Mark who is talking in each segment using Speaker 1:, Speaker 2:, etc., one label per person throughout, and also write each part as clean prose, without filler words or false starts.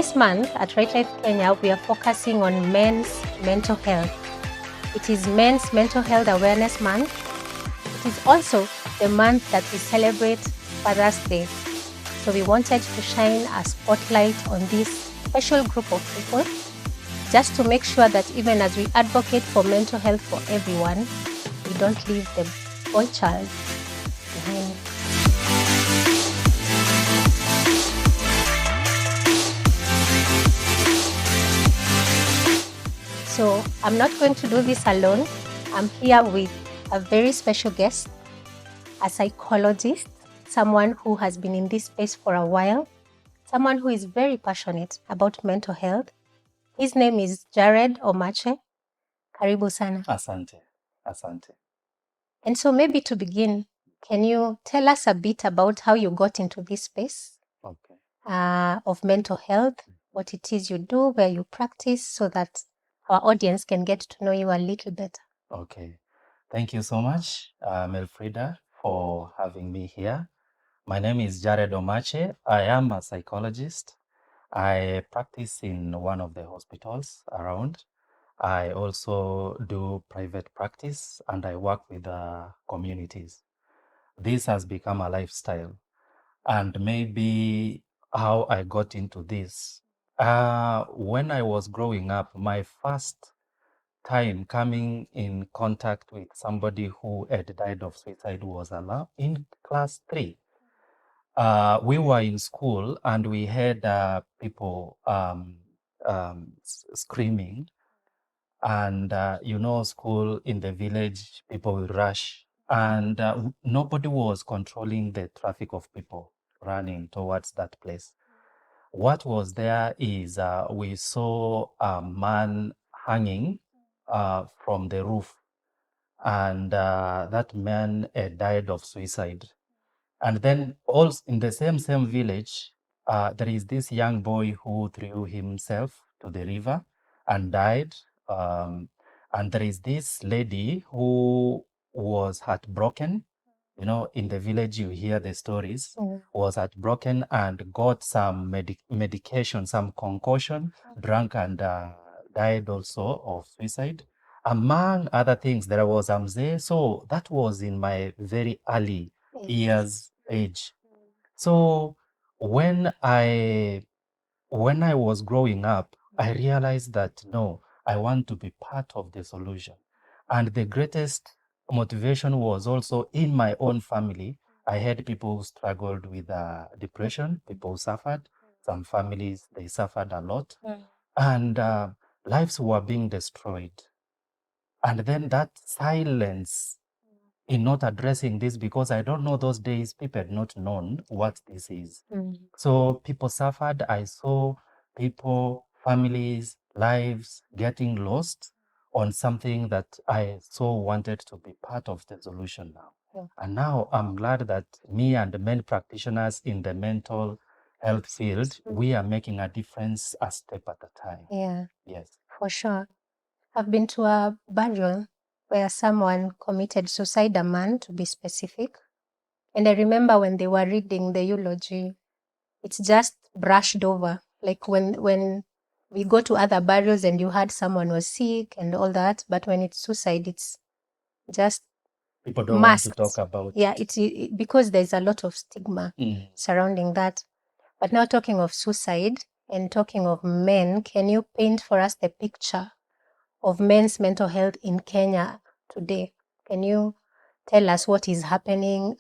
Speaker 1: This month at Right Life Kenya, we are focusing on men's mental health. It is Men's Mental Health Awareness Month. It is also the month that we celebrate Father's Day. So we wanted to shine a spotlight on this special group of people, just to make sure that even as we advocate for mental health for everyone, we don't leave the boy child behind. So I'm not going to do this alone. I'm here with a very special guest, a psychologist, someone who has been in this space for a while, someone who is very passionate about mental health. His name is Jared Omache. Karibu sana.
Speaker 2: Asante.
Speaker 1: And so maybe to begin, can you tell us a bit about how you got into this space
Speaker 2: Okay.
Speaker 1: of mental health, what it is you do, where you practice, so that our audience can get to know you a little better?
Speaker 2: Okay. Thank you so much, Melfrida, for having me here. My name is Jared Omache. I am a psychologist. I practice in one of the hospitals around. I also do private practice and I work with communities. This has become a lifestyle. And maybe how I got into this. When I was growing up, my first time coming in contact with somebody who had died of suicide was in class 3. We were in school and we heard people screaming. And, school in the village, people will rush. And nobody was controlling the traffic of people running towards that place. What was there is we saw a man hanging from the roof, and that man died of suicide. And then also in the same village, there is this young boy who threw himself to the river and died. And there is this lady who was heartbroken. In the village, you hear the stories, was heartbroken and got some medication, some concoction, drank and died also of suicide. Among other things, there was Amze. So that was in my very early years age. So when I was growing up, I realized that no, I want to be part of the solution. And the greatest motivation was also in my own family. I had people who struggled with depression, people who suffered. Some families, they suffered a lot. And lives were being destroyed. And then that silence in not addressing this, because I don't know, those days people had not known what this is. So people suffered. I saw people, families, lives getting lost on something that I so wanted to be part of the solution now.
Speaker 1: Yeah.
Speaker 2: And now I'm glad that me and many practitioners in the mental health field, we are making a difference a step at a time.
Speaker 1: Yeah,
Speaker 2: Yes.
Speaker 1: for sure. I've been to a burial where someone committed suicide, a man to be specific. And I remember when they were reading the eulogy, it's just brushed over. Like when we go to other burials and you heard someone was sick and all that, but when it's suicide, it's just
Speaker 2: People don't
Speaker 1: masked.
Speaker 2: want to talk about
Speaker 1: Yeah, because there's a lot of stigma surrounding that. But now talking of suicide and talking of men, can you paint for us the picture of men's mental health in Kenya today? Can you tell us what is happening?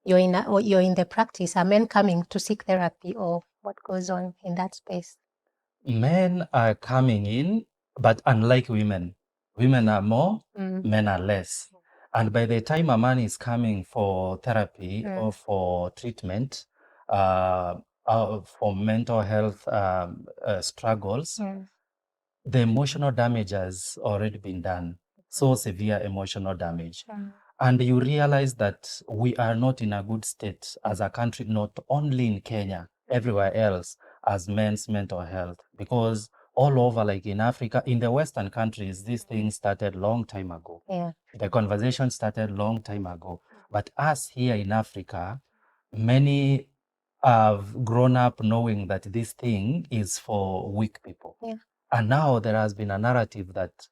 Speaker 1: You're in the practice? Are men coming to seek therapy, or what goes on in that space?
Speaker 2: Men are coming in, but unlike women are more, men are less. And by the time a man is coming for therapy or for treatment, for mental health struggles, the emotional damage has already been done. So severe emotional damage. And you realize that we are not in a good state as a country, not only in Kenya, everywhere else, as men's mental health. Because all over, like in Africa, in the Western countries, this thing started long time ago.
Speaker 1: Yeah.
Speaker 2: The conversation started long time ago. But us here in Africa, many have grown up knowing that this thing is for weak people.
Speaker 1: Yeah.
Speaker 2: And now there has been a narrative that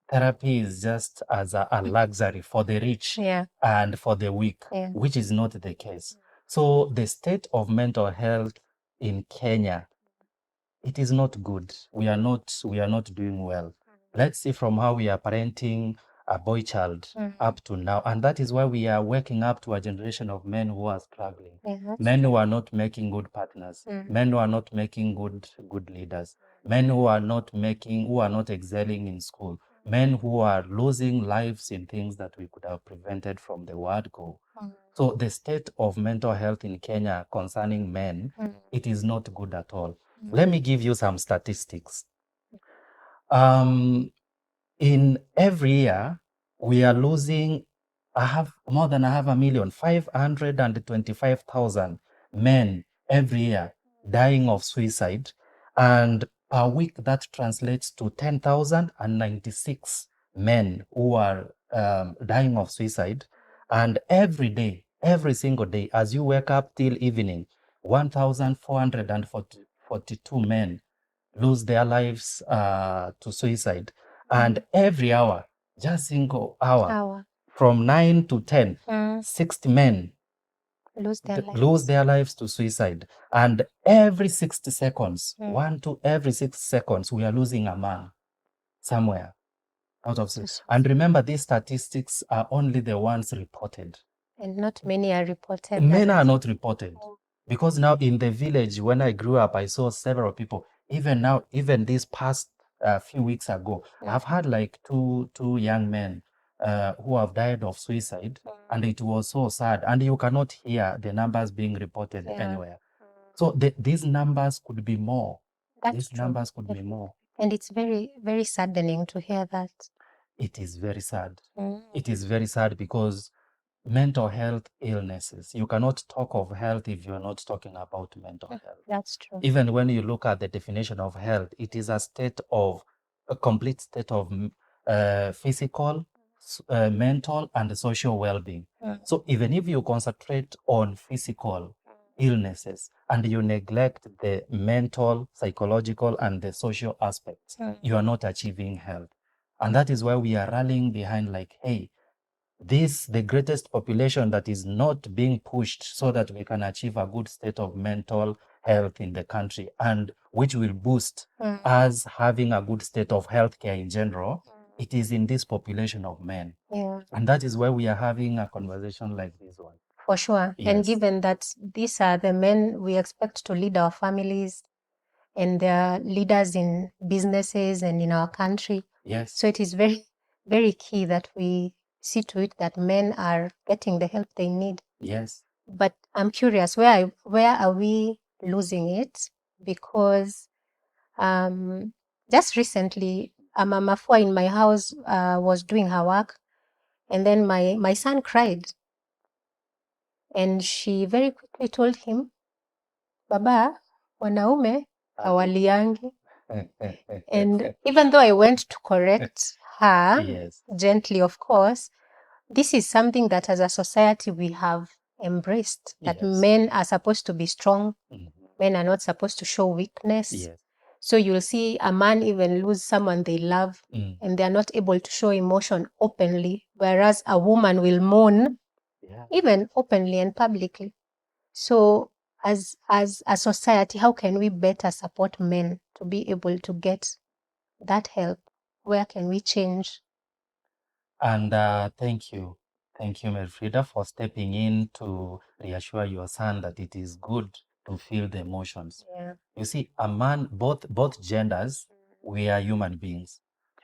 Speaker 2: therapy is just as a luxury for the rich
Speaker 1: Yeah.
Speaker 2: and for the weak,
Speaker 1: Yeah.
Speaker 2: which is not the case. So the state of mental health in Kenya, it is not good. We are not doing well. Let's see from how we are parenting a boy child up to now. And that is why we are waking up to a generation of men who are struggling.
Speaker 1: Yeah, that's
Speaker 2: Men who are not making good partners, men who are not making good leaders, men who are not excelling in school, men who are losing lives in things that we could have prevented from the word go. So the state of mental health in Kenya concerning men, it is not good at all. Let me give you some statistics. In every year, we are losing more than 500,000, 525,000 men every year dying of suicide. And per week, that translates to 10,096 men who are dying of suicide. And every day, every single day, as you wake up till evening, 1,442 men lose their lives to suicide. And every hour, just single hour, from 9 to 10, 60 men lose their lives to suicide. And every 60 seconds, 1 to every 6 seconds, we are losing a man somewhere out of suicide. And remember, these statistics are only the ones reported.
Speaker 1: And not many are reported.
Speaker 2: Men are not reported. Because now in the village, when I grew up, I saw several people. Even now, even this past few weeks ago, I've had like two young men who have died of suicide, and it was so sad. And you cannot hear the numbers being reported anywhere. So these numbers could be more. These numbers could be more.
Speaker 1: And it's very, very saddening to hear that.
Speaker 2: It is very sad. It is very sad because mental health illnesses, you cannot talk of health if you're not talking about mental health.
Speaker 1: That's true.
Speaker 2: Even when you look at the definition of health, it is a complete state of physical, mental, and social well-being. So even if you concentrate on physical illnesses and you neglect the mental, psychological, and the social aspects, you are not achieving health. And that is why we are rallying behind, like, hey, the greatest population that is not being pushed so that we can achieve a good state of mental health in the country, and which will boost us having a good state of healthcare in general, it is in this population of men.
Speaker 1: Yeah.
Speaker 2: And that is why we are having a conversation like this one.
Speaker 1: For sure.
Speaker 2: Yes.
Speaker 1: And given that these are the men we expect to lead our families, and they're leaders in businesses and in our country.
Speaker 2: Yes.
Speaker 1: So it is very, very key that we see to it that men are getting the help they need.
Speaker 2: Yes.
Speaker 1: But I'm curious, where are we losing it? Because just recently, Mama Fua in my house was doing her work, and then my son cried. And she very quickly told him, Baba, wanaume hawaliangi. And even though I went to correct her,
Speaker 2: Yes.
Speaker 1: gently, of course, this is something that as a society we have embraced, that
Speaker 2: Yes.
Speaker 1: men are supposed to be strong,
Speaker 2: Mhm.
Speaker 1: men are not supposed to show weakness.
Speaker 2: Yes.
Speaker 1: So you'll see a man even lose someone they love, and they're not able to show emotion openly, whereas a woman will mourn even openly and publicly. So as a society, how can we better support men to be able to get that help? Where can we change?
Speaker 2: And thank you, Melfrida, for stepping in to reassure your son that it is good to feel the emotions.
Speaker 1: Yeah.
Speaker 2: You see, a man, both genders, we are human beings,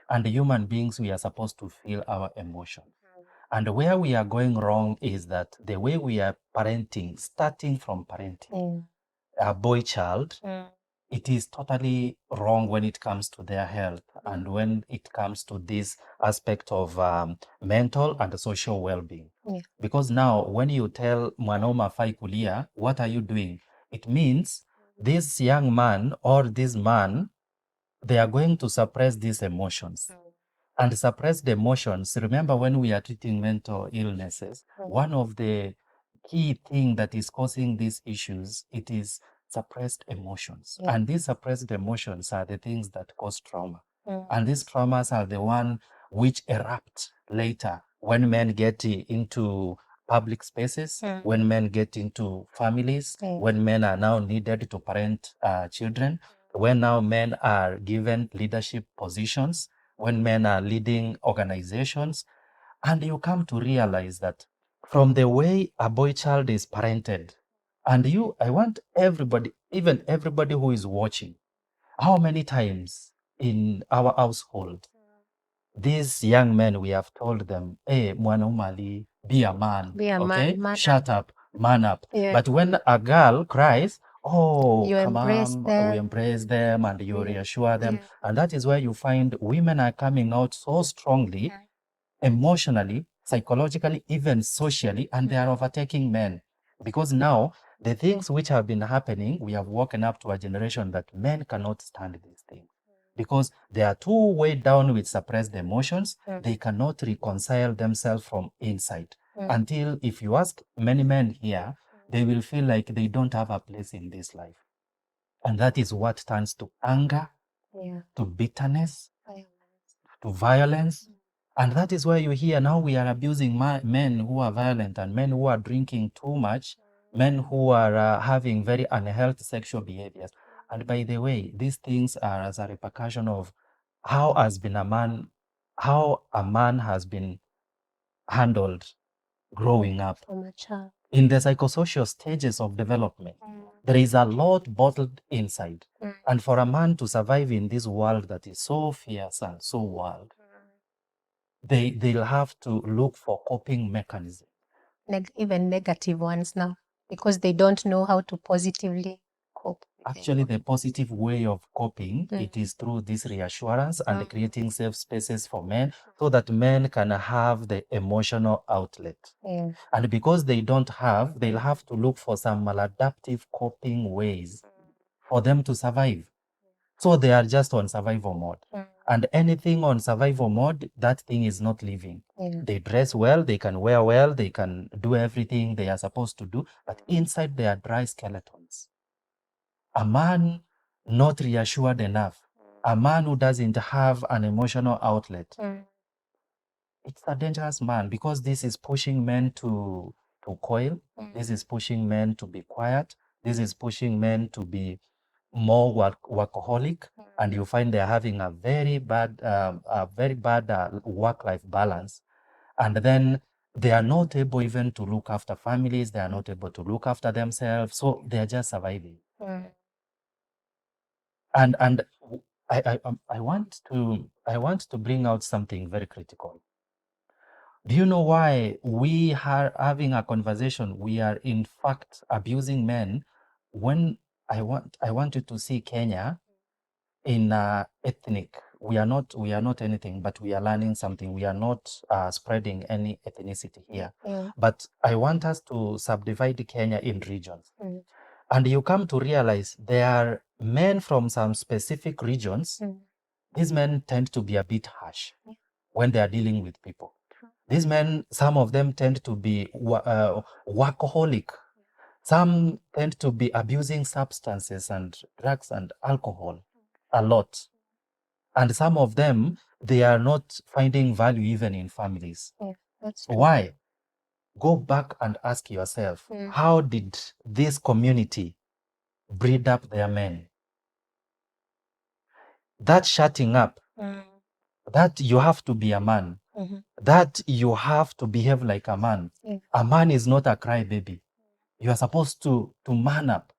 Speaker 2: and human beings, we are supposed to feel our emotions. And where we are going wrong is that the way we are parenting, starting from parenting a boy child, it is totally wrong when it comes to their health and when it comes to this aspect of mental and social well-being.
Speaker 1: Yeah.
Speaker 2: Because now when you tell mwanaume hafai kulia, what are you doing? It means this young man or this man, they are going to suppress these emotions. And suppress the emotions. Remember, when we are treating mental illnesses, one of the key thing that is causing these issues, it is suppressed emotions.
Speaker 1: Yeah.
Speaker 2: And these suppressed emotions are the things that cause trauma.
Speaker 1: Mm.
Speaker 2: And these traumas are the one which erupt later when men get into public spaces, when men get into families, when men are now needed to parent children, when now men are given leadership positions, when men are leading organizations. And you come to realize that from the way a boy child is parented, and I want everybody, even everybody who is watching, how many times in our household, these young men, we have told them, hey, mwanaume, be a man,
Speaker 1: Be a
Speaker 2: okay?
Speaker 1: man
Speaker 2: Shut up, man up.
Speaker 1: Yeah.
Speaker 2: But when a girl cries, oh,
Speaker 1: You
Speaker 2: come
Speaker 1: embrace
Speaker 2: on,
Speaker 1: them.
Speaker 2: we embrace them and you
Speaker 1: Yeah.
Speaker 2: reassure them. And that is where you find women are coming out so strongly, emotionally, psychologically, even socially, and they are overtaking men. Because now, the things which have been happening, we have woken up to a generation that men cannot stand these things. Because they are too weighed down with suppressed emotions, they cannot reconcile themselves from inside. Until, if you ask many men here, they will feel like they don't have a place in this life. And that is what turns to anger, to bitterness, to violence. And that is why you hear now we are abusing men who are violent and men who are drinking too much, men who are having very unhealthy sexual behaviors. And by the way, these things are as a repercussion of how a man has been handled growing up.
Speaker 1: From a child.
Speaker 2: In the psychosocial stages of development, there is a lot bottled inside. And for a man to survive in this world that is so fierce and so wild, they'll have to look for coping mechanisms.
Speaker 1: Even negative ones now, because they don't know how to positively cope.
Speaker 2: Actually, the positive way of coping, it is through this reassurance and creating safe spaces for men so that men can have the emotional outlet. And because they don't have, they'll have to look for some maladaptive coping ways for them to survive. So they are just on survival mode. And anything on survival mode, that thing is not living. They dress well, they can wear well, they can do everything they are supposed to do, but inside they are dry skeletons. A man not reassured enough, a man who doesn't have an emotional outlet, it's a dangerous man, because this is pushing men to coil. This is pushing men to be quiet. This is pushing men to be more workaholic, and you find they're having a very bad work-life balance. And then they are not able even to look after families. They are not able to look after themselves. So they are just surviving. And I want to bring out something very critical. Do you know why we are having a conversation? We are in fact abusing men when I want you to see Kenya in ethnic. We are not anything, but we are learning something. We are not spreading any ethnicity here. But I want us to subdivide Kenya in regions. And you come to realize there are men from some specific regions. These men tend to be a bit harsh when they are dealing with people. These men, some of them tend to be workaholic. Some tend to be abusing substances and drugs and alcohol a lot. And some of them, they are not finding value even in families.
Speaker 1: That's true.
Speaker 2: Why? Go back and ask yourself, how did this community breed up their men? That shutting up, that you have to be a man, that you have to behave like a man. A man is not a crybaby. You are supposed to man up.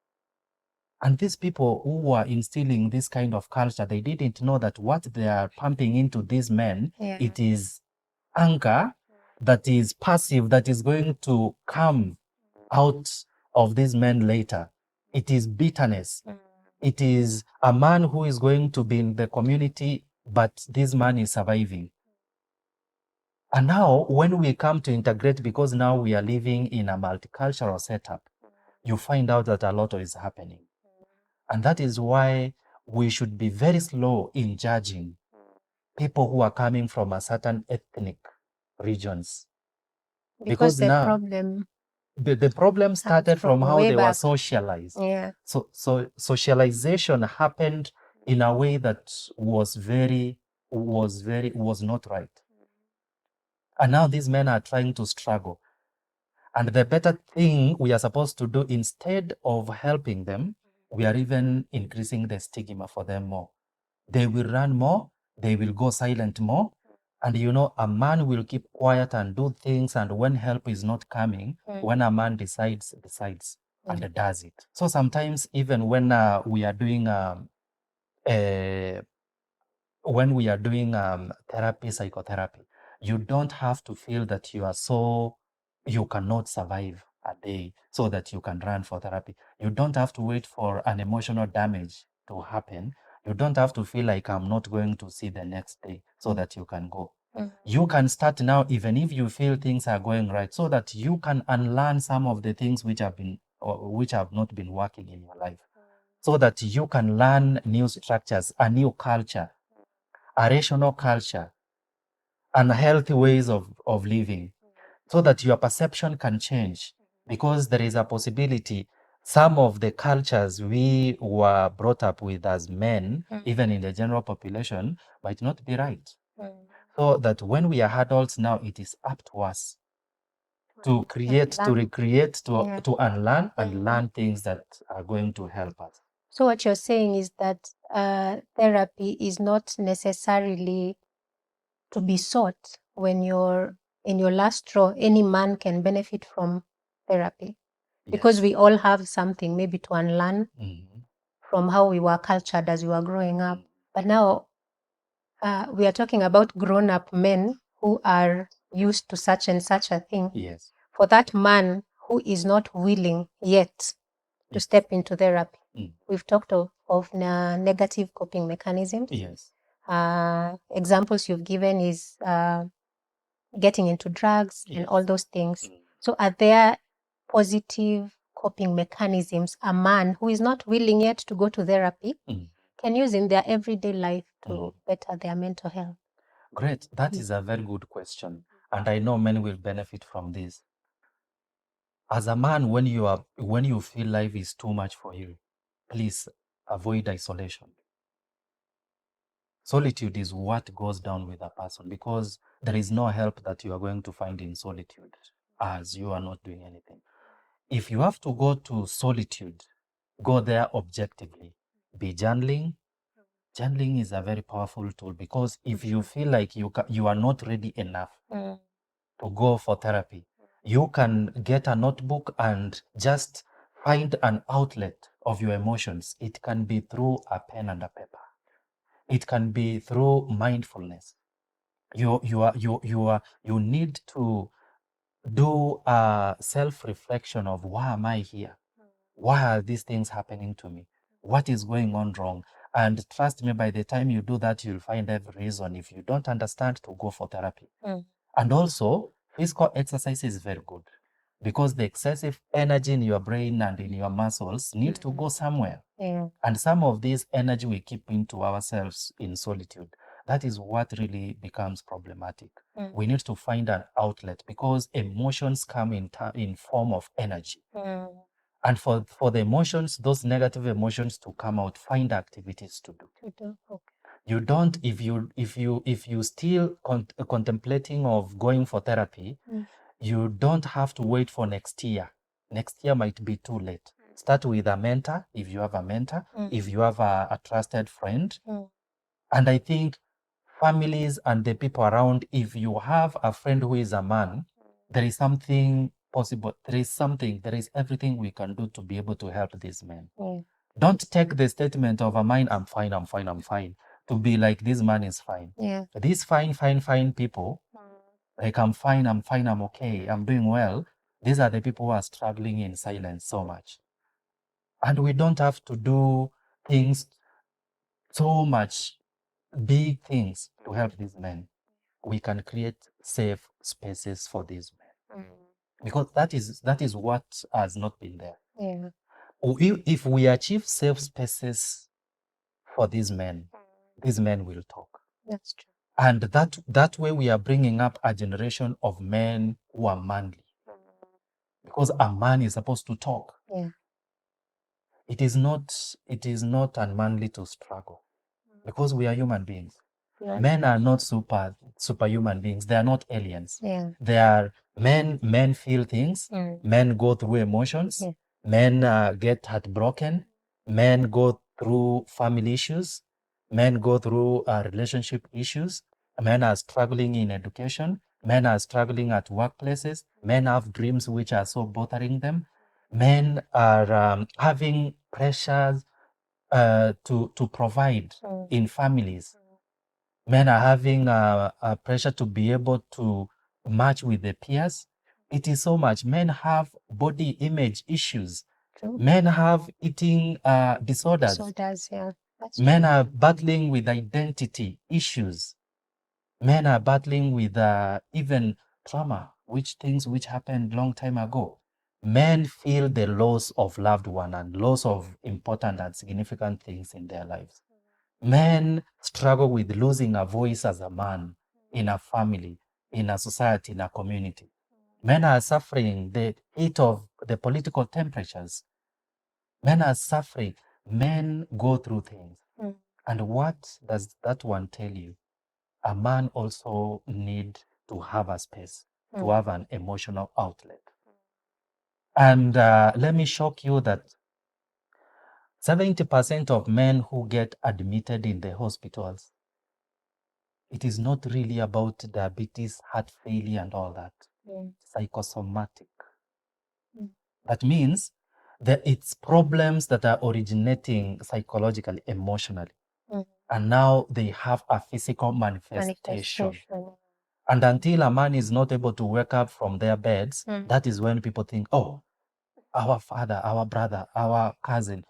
Speaker 2: And these people who were instilling this kind of culture, they didn't know that what they are pumping into these men, it is anger that is passive, that is going to come out of these men later. It is bitterness. It is a man who is going to be in the community, but this man is surviving. And now, when we come to integrate, because now we are living in a multicultural setup, you find out that a lot is happening. And that is why we should be very slow in judging people who are coming from a certain ethnic regions.
Speaker 1: Because the problem
Speaker 2: the problem started from how
Speaker 1: way
Speaker 2: they were
Speaker 1: back.
Speaker 2: socialized.
Speaker 1: Yeah.
Speaker 2: So socialization happened in a way that was not right. And now these men are trying to struggle. And the better thing we are supposed to do, instead of helping them, we are even increasing the stigma for them more. They will run more, they will go silent more. And a man will keep quiet and do things. And when help is not coming, when a man decides and does it. So sometimes even when we are doing therapy, psychotherapy, you don't have to feel that you cannot survive a day so that you can run for therapy. You don't have to wait for an emotional damage to happen. You don't have to feel like I'm not going to see the next day so that you can go. You can start now, even if you feel things are going right, so that you can unlearn some of the things which have not been working in your life, so that you can learn new structures, a new culture, a rational culture, and healthy ways of living, so that your perception can change. Because there is a possibility some of the cultures we were brought up with as men, even in the general population, might not be right. So that when we are adults now, it is up to us to create, to recreate, to unlearn and learn things that are going to help us.
Speaker 1: So what you're saying is that therapy is not necessarily to be sought when you're in your last straw. Any man can benefit from therapy because we all have something maybe to unlearn from how we were cultured as we were growing up. But now we are talking about grown-up men who are used to such and such a thing.
Speaker 2: Yes.
Speaker 1: For that man who is not willing yet to step into therapy, we've talked of negative coping mechanisms.
Speaker 2: Yes.
Speaker 1: Examples you've given is getting into drugs and all those things. So are there positive coping mechanisms a man who is not willing yet to go to therapy can use in their everyday life to better their mental health?
Speaker 2: Great. That is a very good question. And I know men will benefit from this. As a man, when you feel life is too much for you, please avoid isolation. Solitude is what goes down with a person, because there is no help that you are going to find in solitude, as you are not doing anything. If you have to go to solitude, go there objectively. Be journaling. Journaling is a very powerful tool, because if you feel like you are not ready enough to go for therapy, you can get a notebook and just find an outlet of your emotions. It can be through a pen and a paper. It can be through mindfulness. You need to do a self-reflection of, why am I here? Why are these things happening to me? What is going on wrong? And trust me, by the time you do that, you'll find every reason. If you don't understand, to go for therapy. And also, physical exercise is very good, because the excessive energy in your brain and in your muscles need to go somewhere. And some of this energy we keep into ourselves in solitude. That is what really becomes problematic. We need to find an outlet, because emotions come in form of energy. And for the emotions, those negative emotions to come out, find activities to do. You don't, if you still contemplating of going for therapy, you don't have to wait for next year. Next year might be too late. Start with a mentor, if you have a mentor, if you have a trusted friend. And I think families and the people around, if you have a friend who is a man, there is something possible. There is everything we can do to be able to help these men. Don't take the statement of a man, I'm fine, to be like, this man is fine. These fine people, like, I'm fine, I'm okay, I'm doing well. These are the people who are struggling in silence so much. And we don't have to do things so much, big things, to help these men. We can create safe spaces for these men, because that is what has not been there. If we achieve safe spaces for these men will talk.
Speaker 1: That's true.
Speaker 2: And that way we are bringing up a generation of men who are manly. because a man is supposed to talk.
Speaker 1: Yeah.
Speaker 2: It is not unmanly to struggle because we are human beings.
Speaker 1: Yeah.
Speaker 2: Men are not superhuman beings. They are not aliens.
Speaker 1: Yeah.
Speaker 2: They are men. Men feel things. Men go through emotions.
Speaker 1: Yeah.
Speaker 2: Men get heartbroken. Men go through family issues. Men go through relationship issues. Men are struggling in education. Men are struggling at workplaces. Men have dreams which are so bothering them. Men are having pressures to provide in families. Men are having a pressure to be able to match with their peers. It is so much. Men have body image issues.
Speaker 1: True.
Speaker 2: Men have eating disorders.
Speaker 1: Yeah. That's
Speaker 2: Men
Speaker 1: true.
Speaker 2: are battling with identity issues. Men are battling with even trauma, things which happened long time ago. Men feel the loss of loved one and loss of important and significant things in their lives. Men struggle with losing a voice as a man in a family, in a society, in a community. Men are suffering the heat of the political temperatures. Men are suffering. Men go through things. And what does that one tell you? A man also need to have a space, to have an emotional outlet. And let me shock you that 70% of men who get admitted in the hospitals, it is not really about diabetes, heart failure, and all that. Psychosomatic. That means that it's problems that are originating psychologically, emotionally. And now they have a physical manifestation. And until a man is not able to wake up from their beds, that is when people think, oh, our father, our brother, our cousin,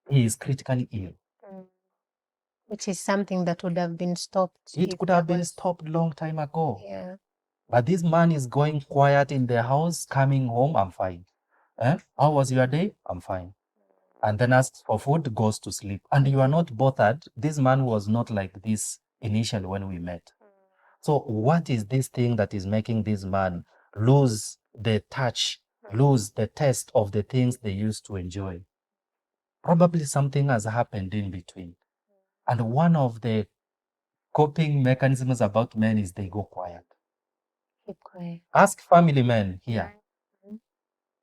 Speaker 2: he is critically ill.
Speaker 1: Which is something that would have been stopped.
Speaker 2: It could have been stopped long time ago.
Speaker 1: Yeah.
Speaker 2: But this man is going quiet in the house, coming home, I'm fine. How was your day? I'm fine. And then asks for food, goes to sleep. And you are not bothered. This man was not like this initially when we met. So what is this thing that is making this man lose the touch, lose the taste of the things they used to enjoy? Probably something has happened in between. And one of the coping mechanisms about men is they go quiet.
Speaker 1: Keep quiet.
Speaker 2: Ask family men here.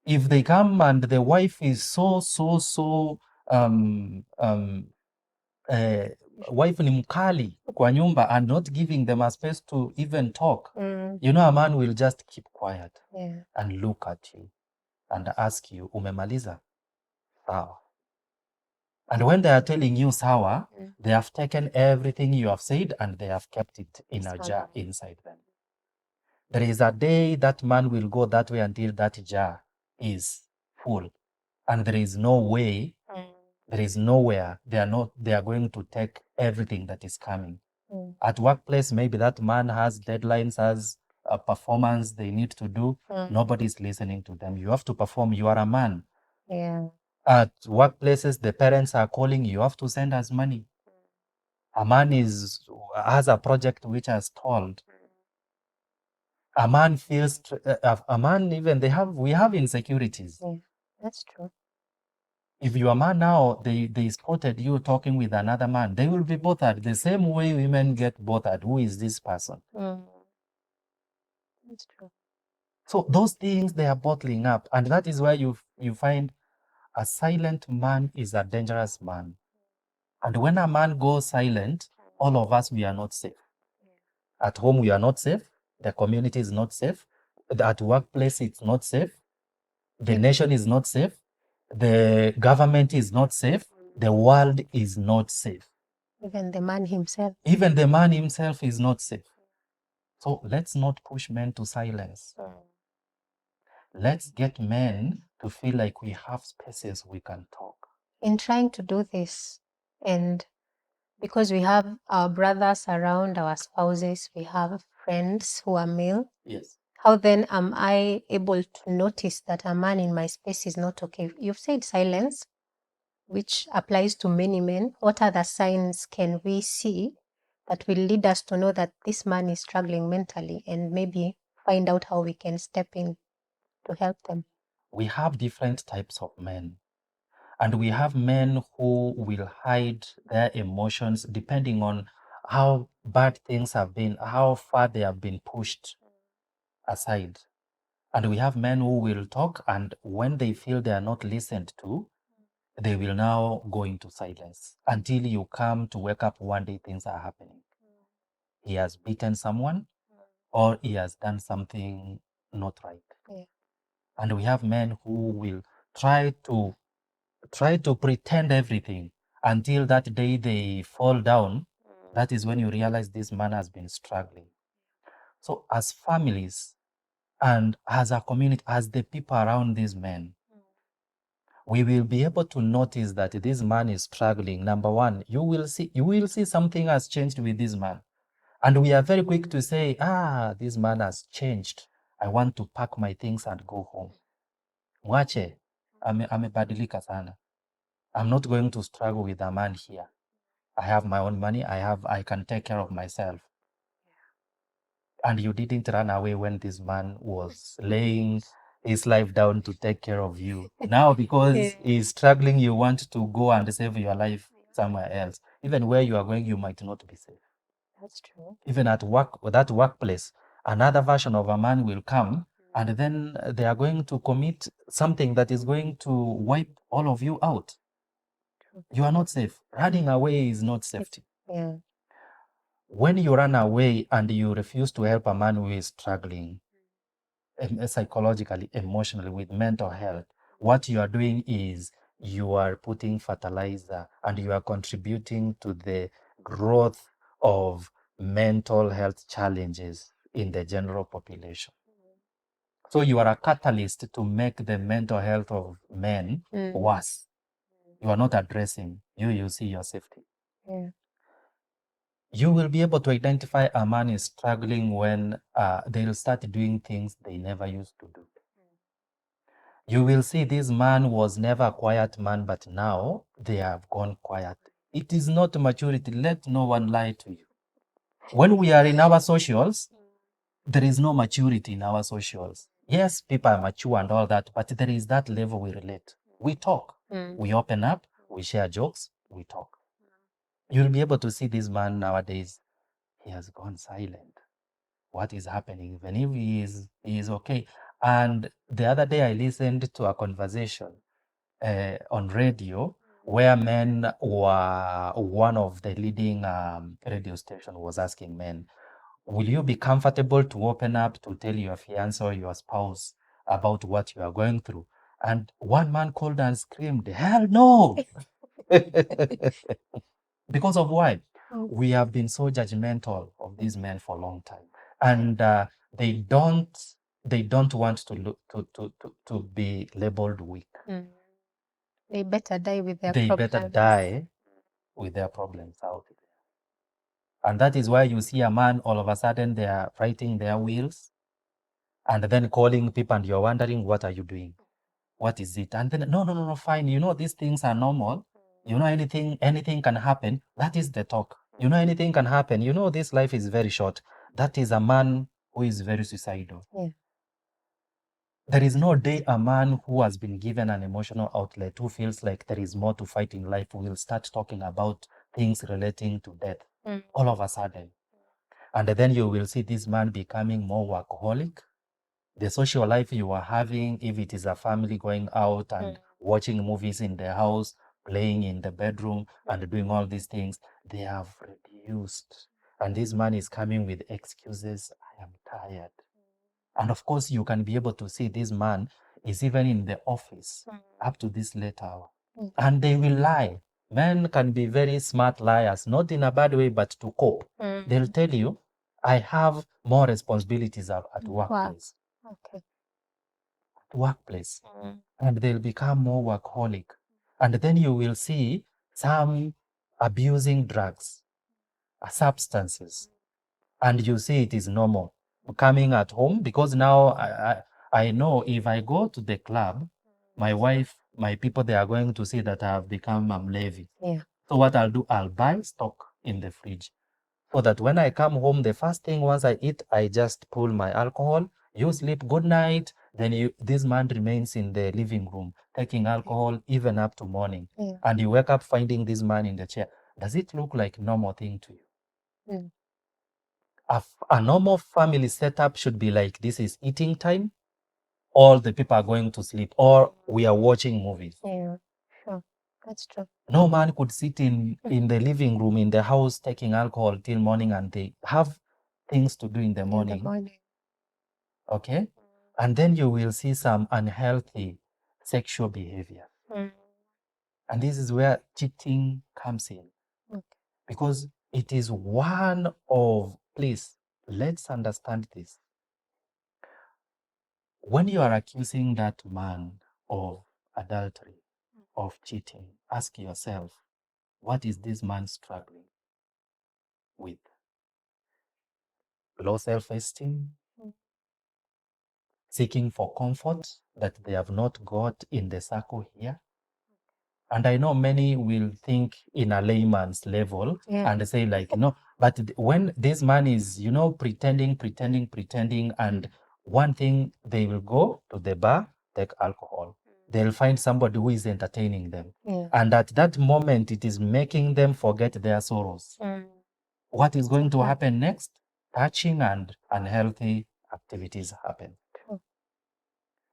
Speaker 2: If they come and the wife is wife ni mkali kwa nyumba and not giving them a space to even talk, a man will just keep quiet and look at you and ask you, umemaliza? Sawa. And when they are telling you sawa, they have taken everything you have said and they have kept it in a jar inside them. There is a day that man will go that way until that jar is full. And there is no way, there is nowhere they are going to take everything that is coming. At workplace, maybe that man has deadlines, has a performance they need to do. Nobody's listening to them. You have to perform. You are a man.
Speaker 1: Yeah.
Speaker 2: At workplaces, the parents are calling. You have to send us money. A man has a project which has stalled. A man feels. A man even we have insecurities.
Speaker 1: Yeah, that's true.
Speaker 2: If you are a man now, they spotted you talking with another man, they will be bothered the same way women get bothered. Who is this person?
Speaker 1: That's true.
Speaker 2: So those things, they are bottling up. And that is why you find a silent man is a dangerous man. And when a man goes silent, all of us, we are not safe. At home, we are not safe. The community is not safe. At workplace, it's not safe. The nation is not safe. The government is not safe. The world is not safe.
Speaker 1: Even the man himself.
Speaker 2: Even the man himself is not safe. So let's not push men to silence. Let's get men to feel like we have spaces we can talk.
Speaker 1: In trying to do this, and because we have our brothers around, our spouses, we have friends who are male.
Speaker 2: Yes.
Speaker 1: How then am I able to notice that a man in my space is not okay? You've said silence, which applies to many men. What other signs can we see that will lead us to know that this man is struggling mentally and maybe find out how we can step in? to help them?
Speaker 2: We have different types of men. And we have men who will hide their emotions depending on how bad things have been, how far they have been pushed aside. And we have men who will talk, and when they feel they are not listened to, they will now go into silence until you come to wake up one day, things are happening. He has beaten someone or he has done something not right.
Speaker 1: Yeah.
Speaker 2: And we have men who will try to pretend everything until that day they fall down. That is when you realize this man has been struggling. So as families and as a community, as the people around these men, we will be able to notice that this man is struggling. Number one, you will see something has changed with this man. And we are very quick to say, this man has changed. I want to pack my things and go home. Mwache, amebadilika sana. I'm not going to struggle with a man here. I have my own money. I can take care of myself. And you didn't run away when this man was laying his life down to take care of you. Now, because he's struggling, you want to go and save your life somewhere else. Even where you are going, you might not be safe.
Speaker 1: That's true.
Speaker 2: Even at work, that workplace, another version of a man will come, and then they are going to commit something that is going to wipe all of you out. You are not safe. Running away is not safety.
Speaker 1: Yeah.
Speaker 2: When you run away and you refuse to help a man who is struggling psychologically, emotionally, with mental health, what you are doing is you are putting fertilizer and you are contributing to the growth of mental health challenges in the general population. So you are a catalyst to make the mental health of men worse. You are not addressing, you see your safety.
Speaker 1: Yeah.
Speaker 2: You will be able to identify a man is struggling when they'll start doing things they never used to do. You will see this man was never a quiet man, but now they have gone quiet. It is not maturity. Let no one lie to you. When we are in our socials, there is no maturity in our socials. Yes, people are mature and all that, but there is that level we relate. We talk, we open up, we share jokes, we talk. You'll be able to see this man nowadays. He has gone silent. What is happening? Even if he is okay. And the other day I listened to a conversation on radio where men were, one of the leading radio station was asking men, will you be comfortable to open up to tell your fiancé or your spouse about what you are going through? And one man called and screamed, hell no! Because of why? We have been so judgmental of these men for a long time. And they don't want to look to be labeled weak.
Speaker 1: They better die with their
Speaker 2: They
Speaker 1: problems.
Speaker 2: better die with their problems out there. And that is why you see a man all of a sudden they are writing their wills and then calling people and you're wondering, what are you doing? What is it? And then, no, fine. You know, these things are normal. You know, anything can happen. That is the talk. You know, anything can happen. You know, this life is very short. That is a man who is very suicidal.
Speaker 1: Yeah.
Speaker 2: There is no day a man who has been given an emotional outlet, who feels like there is more to fight in life, will start talking about things relating to death all of a sudden. And then you will see this man becoming more workaholic. The social life you are having, if it is a family going out and watching movies in the house, playing in the bedroom and doing all these things, they have reduced. And this man is coming with excuses. I am tired. And of course, you can be able to see this man is even in the office up to this late hour. And they will lie. Men can be very smart liars, not in a bad way, but to cope. They'll tell you, I have more responsibilities at workplace.
Speaker 1: Wow. Okay.
Speaker 2: Workplace. And they'll become more workaholic. And then you will see some abusing drugs, substances. And you see it is normal coming at home, because now I know if I go to the club, my wife, my people, they are going to see that I have become levy.
Speaker 1: Yeah.
Speaker 2: So what I'll do, I'll buy stock in the fridge so that when I come home, the first thing once I eat, I just pull my alcohol, you sleep, good night. then this man remains in the living room taking alcohol even up to morning,
Speaker 1: Yeah.
Speaker 2: and you wake up finding this man in the chair. Does it look like normal thing to you?
Speaker 1: Mm.
Speaker 2: A normal family setup should be like, this is eating time, all the people are going to sleep, or we are watching movies.
Speaker 1: Yeah, sure. That's true.
Speaker 2: No man could sit in the living room in the house taking alcohol till morning, and they have things to do in the morning.
Speaker 1: In the morning.
Speaker 2: Okay? And then you will see some unhealthy sexual behavior.
Speaker 1: Mm.
Speaker 2: And this is where cheating comes in.
Speaker 1: Okay.
Speaker 2: Because it is one of, please, let's understand this. When you are accusing that man of adultery, of cheating, ask yourself, what is this man struggling with? Low self-esteem?
Speaker 1: Mm.
Speaker 2: Seeking for comfort that they have not got in the circle here? And I know many will think in a layman's level,
Speaker 1: Yeah.
Speaker 2: and say like, no, but when this man is, pretending, and one thing, they will go to the bar, take alcohol. They'll find somebody who is entertaining them.
Speaker 1: Yeah.
Speaker 2: And at that moment, it is making them forget their sorrows.
Speaker 1: Mm.
Speaker 2: What is going to
Speaker 1: Okay.
Speaker 2: happen next? Touching and unhealthy activities happen.
Speaker 1: True.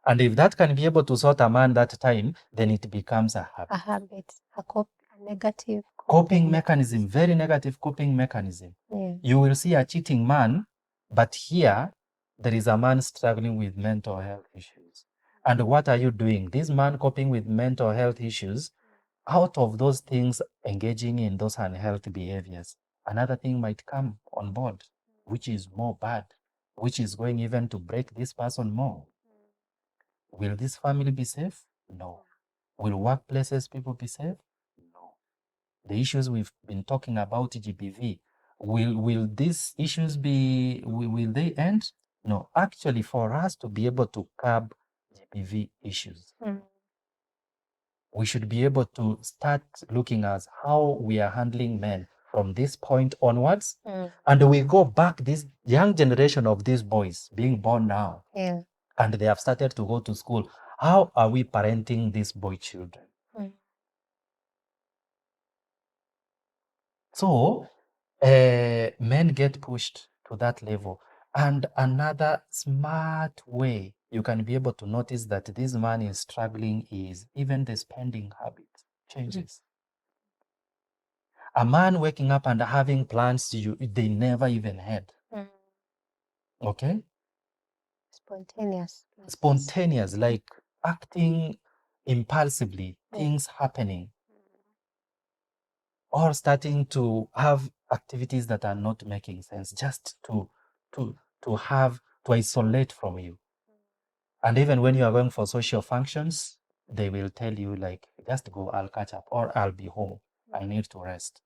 Speaker 2: And if that can be able to sort a man that time, then it becomes a habit.
Speaker 1: A habit, a negative
Speaker 2: Coping mechanism, very negative coping mechanism.
Speaker 1: Yeah.
Speaker 2: You will see a cheating man, but here there is a man struggling with mental health issues. And what are you doing? This man coping with mental health issues, out of those things, engaging in those unhealthy behaviors, another thing might come on board, which is more bad, which is going even to break this person more. Will this family be safe? No. Will workplaces people be safe? No. The issues we've been talking about, GBV, will these issues will they end? No. Actually, for us to be able to curb GBV issues, we should be able to start looking at how we are handling men from this point onwards. And we go back, this young generation of these boys being born now,
Speaker 1: Yeah.
Speaker 2: and they have started to go to school. How are we parenting these boy children? So men get pushed to that level. And another smart way you can be able to notice that this man is struggling is even the spending habit changes. A man waking up and having plans they never even had. Okay? Spontaneous, like acting impulsively, things happening, or starting to have activities that are not making sense, just to isolate from you. And even when you are going for social functions, they will tell you like, just go, I'll catch up, or I'll be home, I need to rest.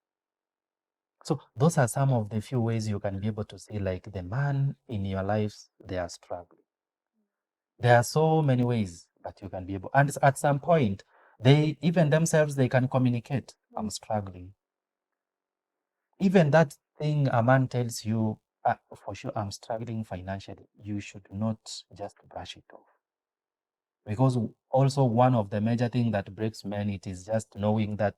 Speaker 2: So those are some of the few ways you can be able to see like the man in your lives, they are struggling. There are so many ways that you can be able, and at some point, they even themselves, they can communicate, I'm struggling. Even that thing a man tells you, for sure, I'm struggling financially, you should not just brush it off. Because also one of the major things that breaks men, it is just knowing that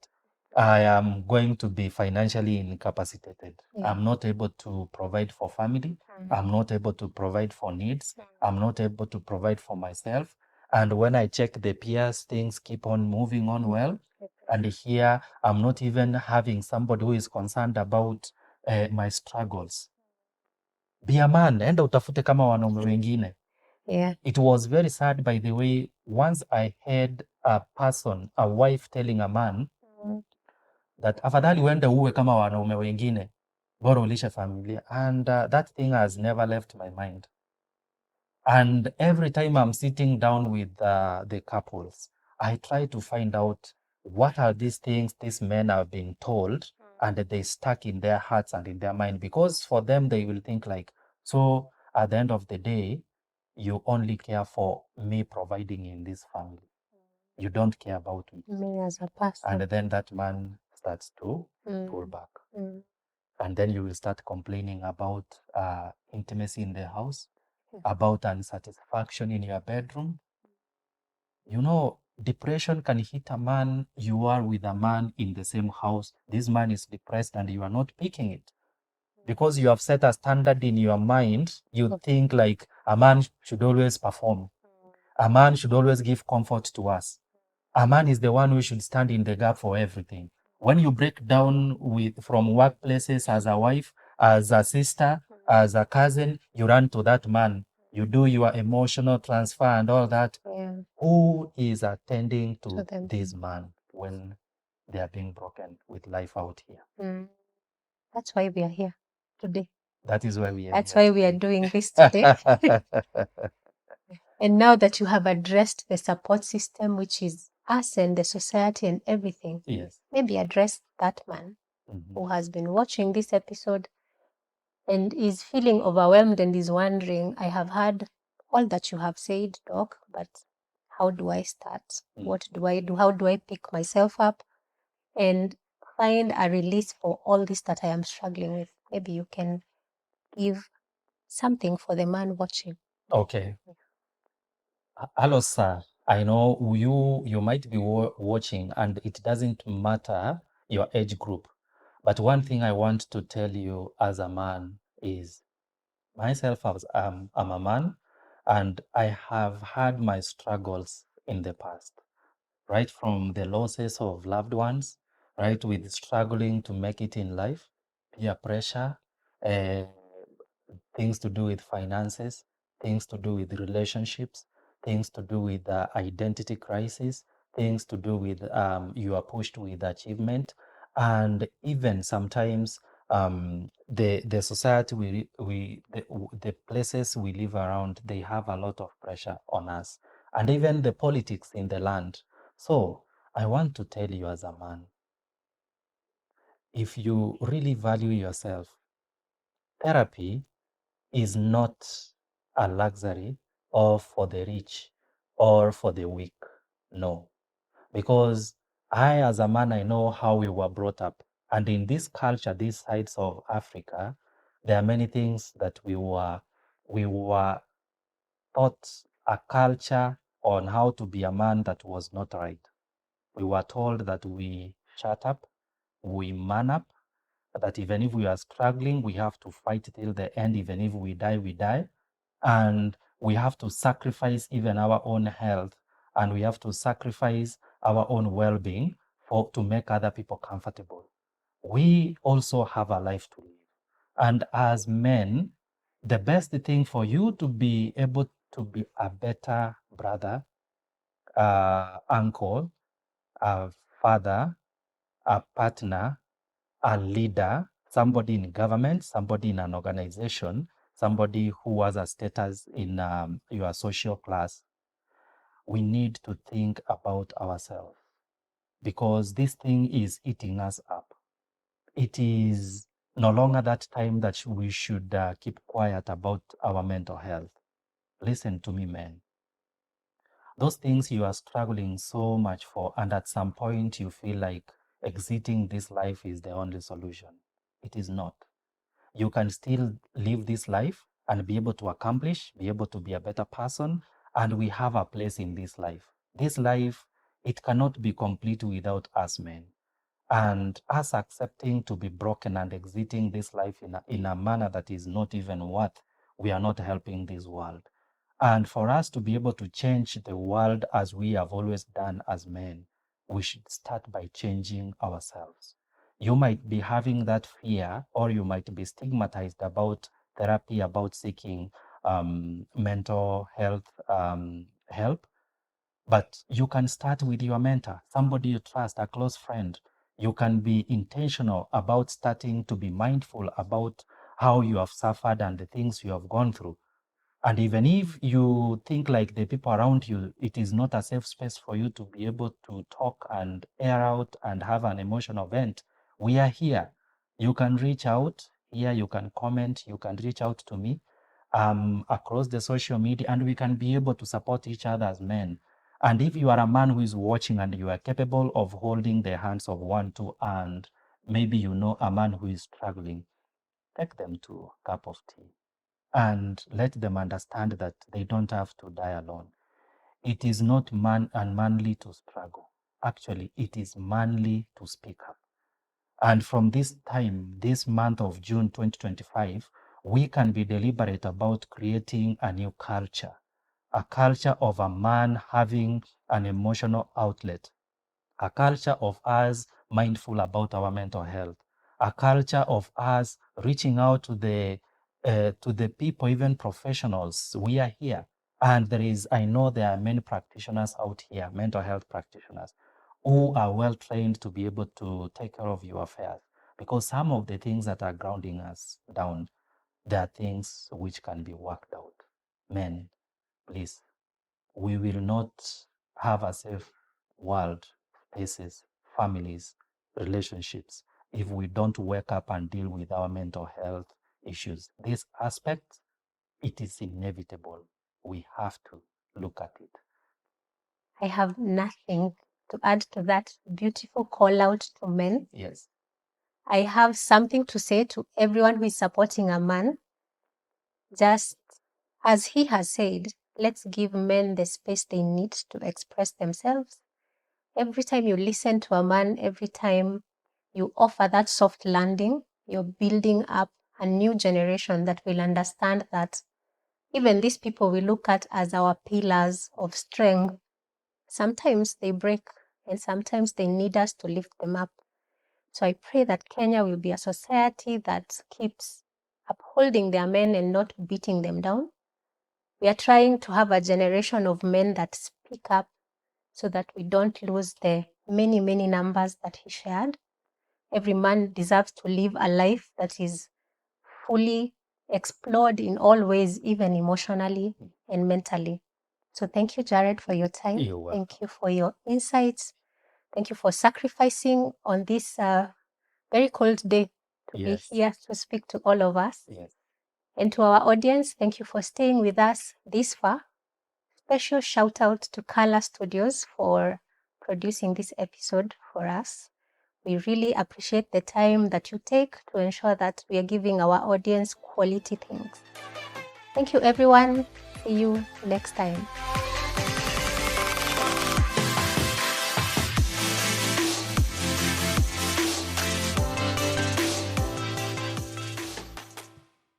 Speaker 2: I am going to be financially incapacitated.
Speaker 1: Yeah.
Speaker 2: I'm not able to provide for family. I'm not able to provide for needs. I'm not able to provide for myself. And when I check the peers, things keep on moving on well. And here, I'm not even having somebody who is concerned about my struggles. Be a man, enda utafute kama wanaume wengine.
Speaker 1: Yeah.
Speaker 2: It was very sad, by the way, once I heard a wife telling a man that afadhali uende uwe kama wanaume wengine, bora ulishe familia. And that thing has never left my mind. And every time I'm sitting down with the couples, I try to find out what are these things these men are being told, and they stuck in their hearts and in their mind, because for them, they will think like, so at the end of the day, you only care for me providing in this family. You don't care about
Speaker 1: me as a person.
Speaker 2: And then that man starts to pull back. And then you will start complaining about intimacy in the house. about unsatisfaction in your bedroom. You know, depression can hit a man. You are with a man in the same house. This man is depressed and you are not picking it because you have set a standard in your mind. You think like a man should always perform. A man should always give comfort to us. A man is the one who should stand in the gap for everything. When you break down with from workplaces as a wife, as a sister, as a cousin, you run to that man. You do your emotional transfer and all that.
Speaker 1: Yeah.
Speaker 2: Who is attending to
Speaker 1: them.
Speaker 2: this man when they are being broken with life out here?
Speaker 1: Mm. That's why we are here today.
Speaker 2: That is why we are
Speaker 1: That's
Speaker 2: here
Speaker 1: why we are
Speaker 2: today.
Speaker 1: doing this today. And now that you have addressed the support system, which is us and the society and everything,
Speaker 2: Yes.
Speaker 1: maybe address that man who has been watching this episode and is feeling overwhelmed and is wondering, I have heard all that you have said, Doc, but how do I start? What do I do? How do I pick myself up and find a release for all this that I am struggling with? Maybe you can give something for the man watching.
Speaker 2: Okay. Hello, sir. I know you might be watching, and it doesn't matter your age group. But one thing I want to tell you as a man is myself, as I'm a man, and I have had my struggles in the past, right from the losses of loved ones, right, with struggling to make it in life, peer pressure, uh, things to do with finances, things to do with relationships, things to do with identity crisis, things to do with you are pushed with achievement, and even sometimes the society the places we live around, they have a lot of pressure on us, and even the politics in the land. So I want to tell you as a man, if you really value yourself, therapy is not a luxury or for the rich or for the weak. No, because I, as a man, I know how we were brought up. And in this culture, these sides of Africa, there are many things that we were taught a culture on how to be a man that was not right. We were told that we shut up, we man up, that even if we are struggling, we have to fight till the end. Even if we die, we die. And we have to sacrifice even our own health, and we have to sacrifice our own well-being for to make other people comfortable. We also have a life to live. And as men, the best thing for you to be able to be a better brother, uncle, a father, a partner, a leader, somebody in government, somebody in an organization, somebody who has a status in your social class, we need to think about ourselves because this thing is eating us up. It is no longer that time that we should keep quiet about our mental health. Listen to me, men. Those things you are struggling so much for, and at some point you feel like exiting this life is the only solution. It is not. You can still live this life and be able to accomplish, be able to be a better person, and we have a place in this life. This life, it cannot be complete without us men. And us accepting to be broken and exiting this life in a manner that is not even worth, we are not helping this world. And for us to be able to change the world as we have always done as men, we should start by changing ourselves. You might be having that fear, or you might be stigmatized about therapy, about seeking mental health help. But you can start with your mentor, somebody you trust, a close friend. You can be intentional about starting to be mindful about how you have suffered and the things you have gone through. And even if you think like the people around you, it is not a safe space for you to be able to talk and air out and have an emotional vent, we are here. You can reach out here, you can comment, you can reach out to me across the social media, and we can be able to support each other as men. And if you are a man who is watching and you are capable of holding the hands of one, two, and maybe you know a man who is struggling, take them to a cup of tea and let them understand that they don't have to die alone. It is not unmanly to struggle. Actually, it is manly to speak up. And from this time, this month of June 2025, we can be deliberate about creating a new culture, a culture of a man having an emotional outlet, a culture of us mindful about our mental health, a culture of us reaching out to the people, even professionals. We are here, and I know there are many practitioners out here, mental health practitioners, who are well trained to be able to take care of your affairs. Because some of the things that are grounding us down, there are things which can be worked out. Men, please, we will not have a safe world, spaces, families, relationships, if we don't wake up and deal with our mental health issues. This aspect, it is inevitable. We have to look at it.
Speaker 1: I have nothing to add to that beautiful call out to men.
Speaker 2: Yes.
Speaker 1: I have something to say to everyone who is supporting a man. Just as he has said, let's give men the space they need to express themselves. Every time you listen to a man, every time you offer that soft landing, you're building up a new generation that will understand that even these people we look at as our pillars of strength, sometimes they break and sometimes they need us to lift them up. So I pray that Kenya will be a society that keeps upholding their men and not beating them down. We are trying to have a generation of men that speak up so that we don't lose the many, many numbers that he shared. Every man deserves to live a life that is fully explored in all ways, even emotionally and mentally. So thank you, Jared, for your time.
Speaker 2: You're welcome.
Speaker 1: Thank you for your insights. Thank you for sacrificing on this very cold day to be
Speaker 2: Yes.
Speaker 1: here to speak to all of us.
Speaker 2: Yes.
Speaker 1: And to our audience, thank you for staying with us this far. Special shout out to Calah Studios for producing this episode for us. We really appreciate the time that you take to ensure that we are giving our audience quality things. Thank you, everyone. See you next time.